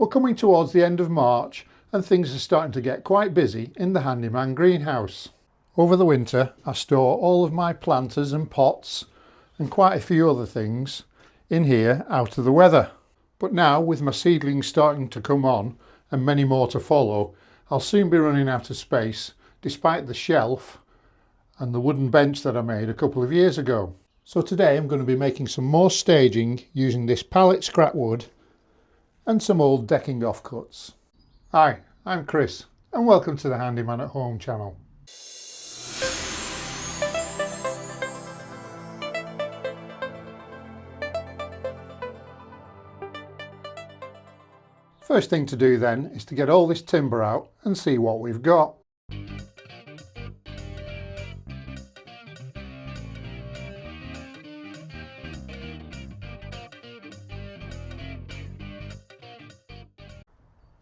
We're coming towards the end of March and things are starting to get quite busy in the handyman greenhouse. Over the winter I store all of my planters and pots and quite a few other things in here out of the weather. But now with my seedlings starting to come on and many more to follow, I'll soon be running out of space despite the shelf and the wooden bench that I made a couple of years ago. So today I'm going to be making some more staging using this pallet scrap wood and some old decking offcuts. Hi, I'm Chris and welcome to the Handyman at Home channel. First thing to do then is to get all this timber out and see what we've got.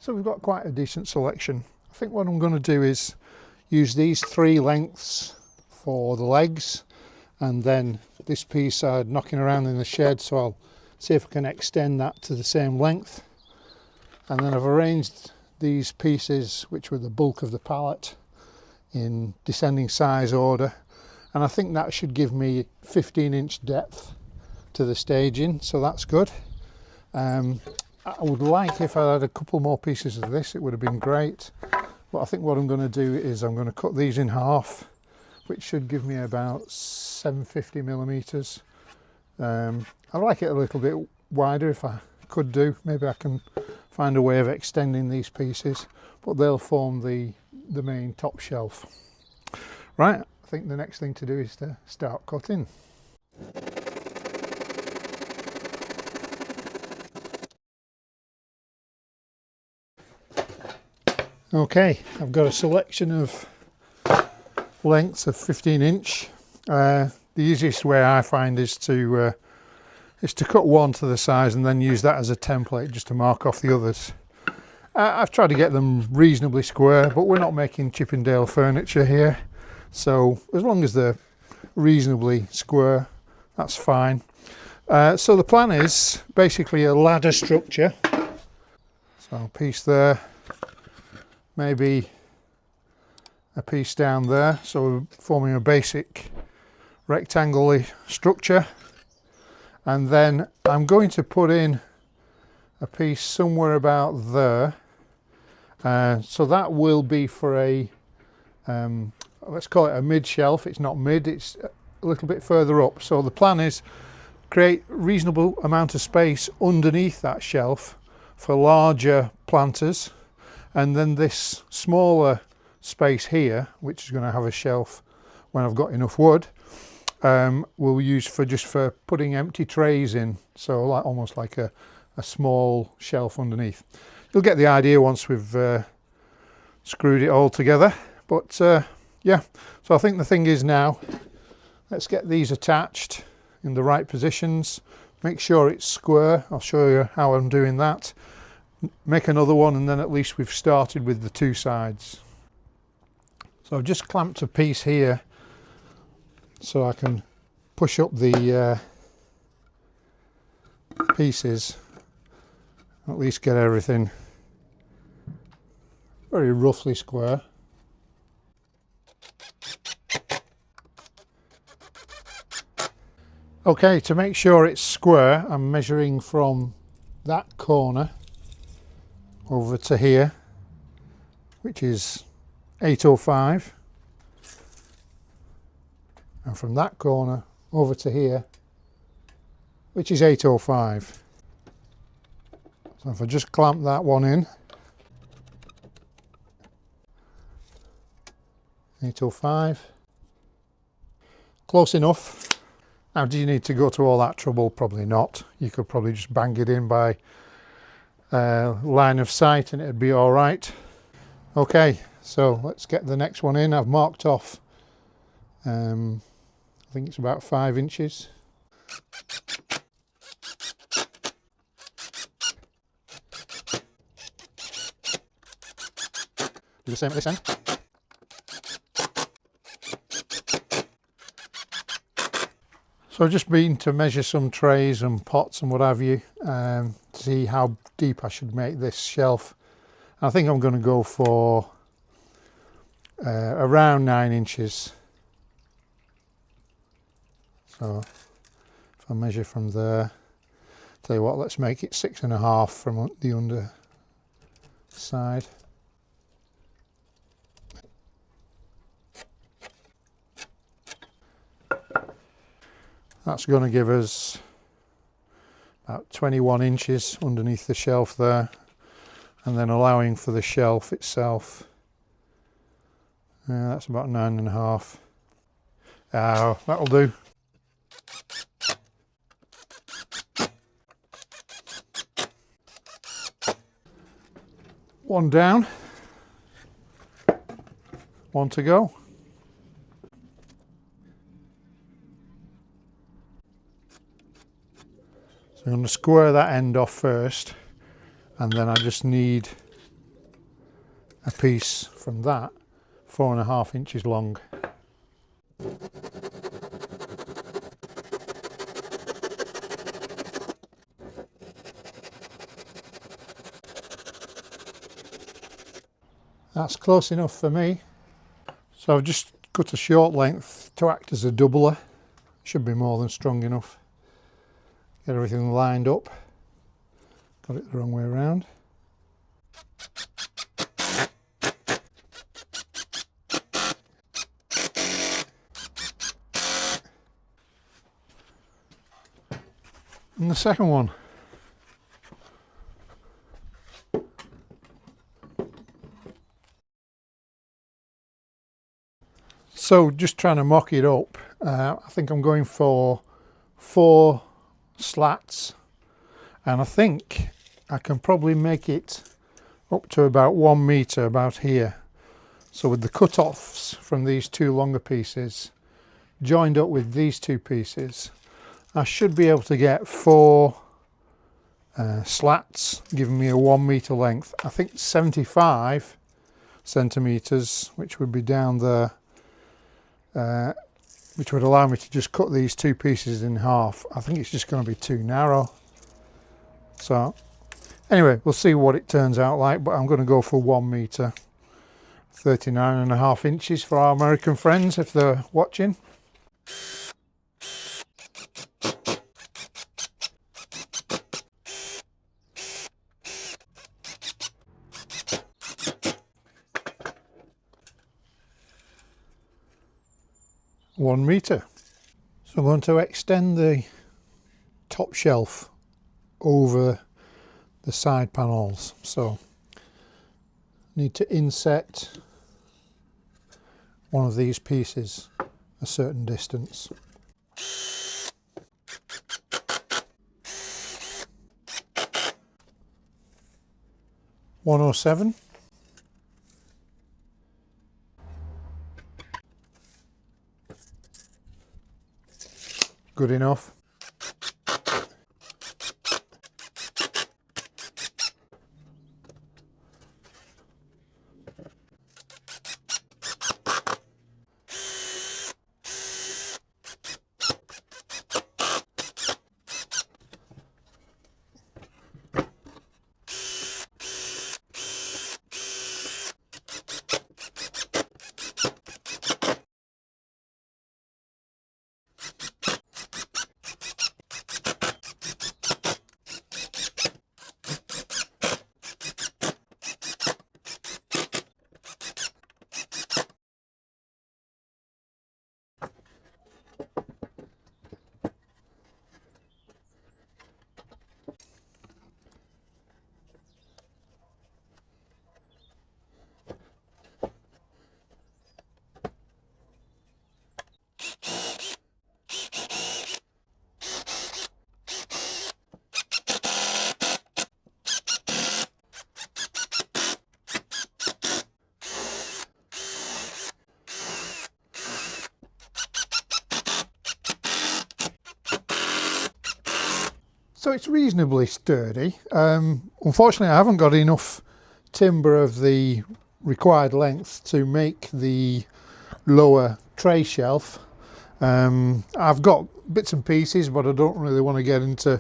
So we've got quite a decent selection. I think what I'm going to do is use these three lengths for the legs, and then this piece I had knocking around in the shed, so I'll see if I can extend that to the same length. And then I've arranged these pieces, which were the bulk of the pallet, in descending size order, and I think that should give me 15-inch depth to the staging, so that's good. I would like, if I had a couple more pieces of this, it would have been great. But I think what I'm going to do is I'm going to cut these in half, which should give me about 750 millimeters. I like it a little bit wider if I could do. Maybe I can find a way of extending these pieces, but they'll form the main top shelf. Right, I think the next thing to do is to start cutting. Okay, I've got a selection of lengths of 15-inch. The easiest way I find is to cut one to the size and then use that as a template just to mark off the others. I've tried to get them reasonably square, but we're not making Chippendale furniture here, so as long as they're reasonably square, that's fine. So the plan is basically a ladder structure. So a piece there, maybe a piece down there, so we're forming a basic rectangular structure, and then I'm going to put in a piece somewhere about there, so that will be for a let's call it a mid shelf. It's not mid, it's a little bit further up. So the plan is create a reasonable amount of space underneath that shelf for larger planters, and then this smaller space here, which is going to have a shelf when I've got enough wood, we'll use for putting empty trays in, so like almost like a small shelf underneath. You'll get the idea once we've screwed it all together. But yeah, so I think the thing is now, let's get these attached in the right positions, make sure it's square. I'll show you how I'm doing that. Make another one, and then at least we've started with the two sides. So I've just clamped a piece here so I can push up the pieces, at least get everything very roughly square. Okay, to make sure it's square, I'm measuring from that corner over to here, which is 805, and from that corner over to here, which is 805. So if I just clamp that one in, 805, close enough. Now, do you need to go to all that trouble? Probably not. You could probably just bang it in by line of sight and it'd be all right. Okay, so let's get the next one in. I've marked off, I think it's about 5 inches. Do the same at this end. So I've just been to measure some trays and pots and what have you, to see how deep I should make this shelf. I think I'm going to go for around 9 inches. So if I measure from there, tell you what, let's make it 6.5 from the under side. That's going to give us about 21 inches underneath the shelf there, and then allowing for the shelf itself, that's about 9.5. That'll do. One down, one to go. So I'm going to square that end off first, and then I just need a piece from that 4.5 inches long. That's close enough for me. So I've just cut a short length to act as a doubler. Should be more than strong enough. Get everything lined up. Got it the wrong way around. And the second one. So just trying to mock it up, I think I'm going for 4 slats, and I think I can probably make it up to about 1 metre, about here. So with the cut-offs from these 2 longer pieces joined up with these 2 pieces, I should be able to get 4 slats, giving me a 1 metre length. I think 75 centimetres, which would be down there, which would allow me to just cut these 2 pieces in half. I think it's just going to be too narrow. So anyway, we'll see what it turns out like, but I'm going to go for 1 metre, 39.5 inches for our American friends if they're watching. One metre. So I'm going to extend the top shelf over the side panels. So need to inset one of these pieces a certain distance. .107. Good enough. So it's reasonably sturdy. Unfortunately, I haven't got enough timber of the required length to make the lower tray shelf. I've got bits and pieces, but I don't really want to get into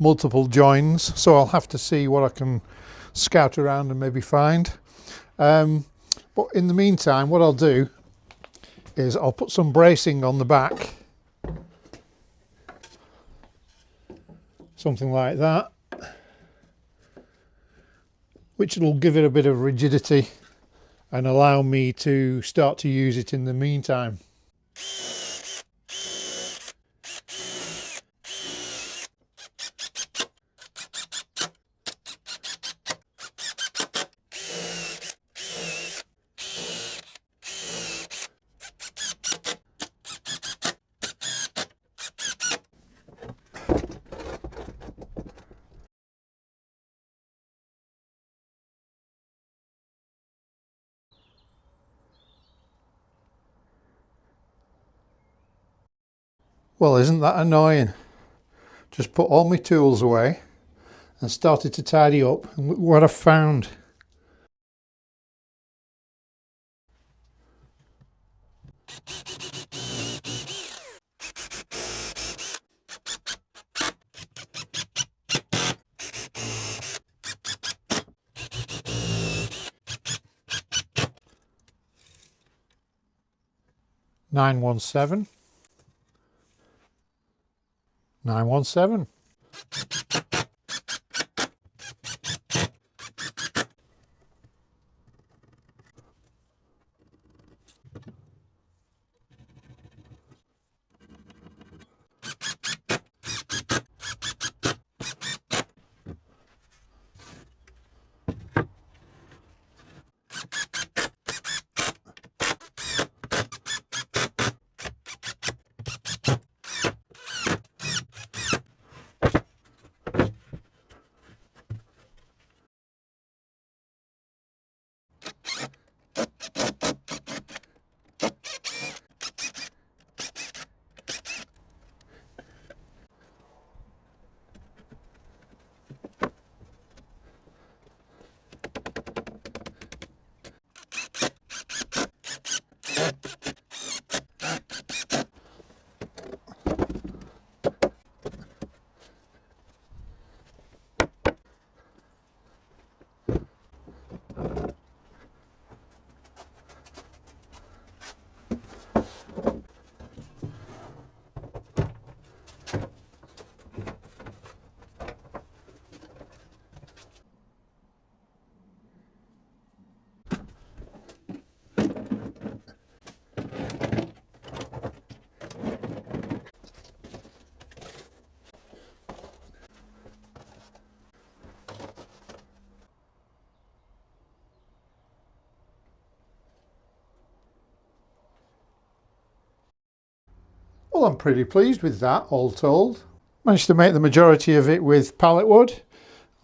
multiple joins, so I'll have to see what I can scout around and maybe find. But in the meantime, what I'll do is I'll put some bracing on the back, something like that, which will give it a bit of rigidity and allow me to start to use it in the meantime. Well, isn't that annoying? Just put all my tools away and started to tidy up, and look what I found. (917) 917. Well, I'm pretty pleased with that, all told. Managed to make the majority of it with pallet wood.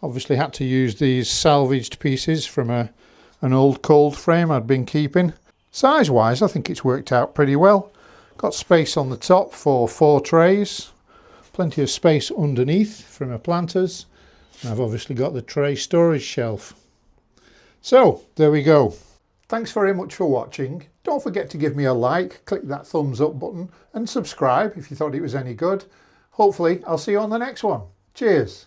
Obviously had to use these salvaged pieces from an old cold frame I'd been keeping. Size wise, I think it's worked out pretty well. Got space on the top for 4 trays, plenty of space underneath for my planters, and I've obviously got the tray storage shelf. So there we go. Thanks very much for watching. Don't forget to give me a like, click that thumbs up button and subscribe if you thought it was any good. Hopefully I'll see you on the next one. Cheers.